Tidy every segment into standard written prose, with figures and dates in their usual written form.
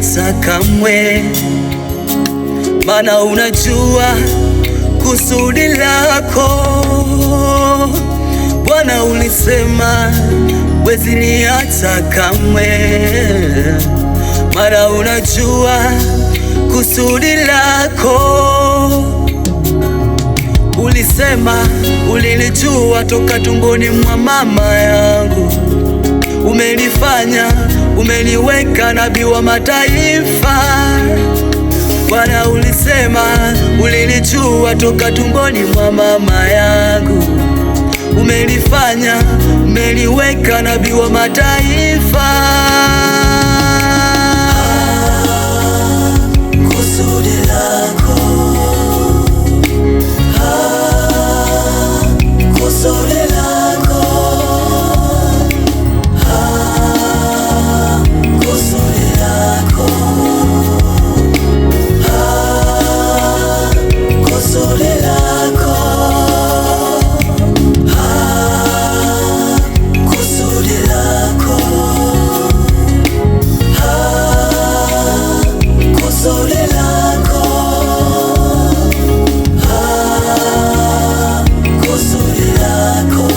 hutaniacha kamwe, maana unajua kusudi lako. Bwana ulisema huwezi niacha kamwe, maana unajua kusudi lako. Ulisema ulinijua toka tumboni mwa mama yangu, umenifanya, umeniweka nabii wa mataifa. Bwana ulisema ulinijua toka tumboni mwa mama yangu, umenifanya, umeniweka nabii wa mataifa. Kusudi lako, kusudi lako, kusudi lako, kusudi lako, kusudi lako, kusudi lako, kusudi lako,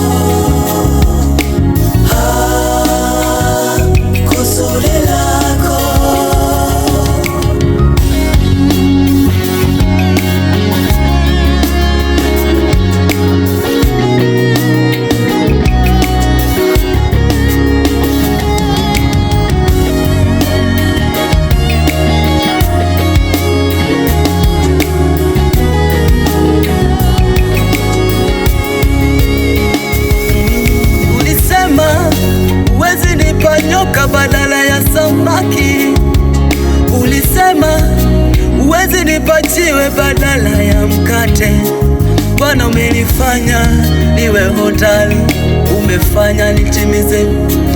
kusudi lako. Ulisema huwezi nipa nyoka badala ya samaki, ulisema huwezi nipa jiwe badala ya mkate. Bwana umenifanya niwe hodari, umefanya nitimize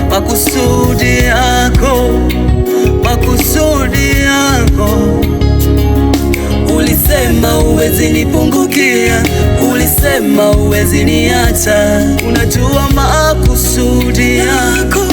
makusudi yako, makusudi yako. Ulisema huwezi nipungukia, ulisema huwezi niacha, unajua makusudi yako.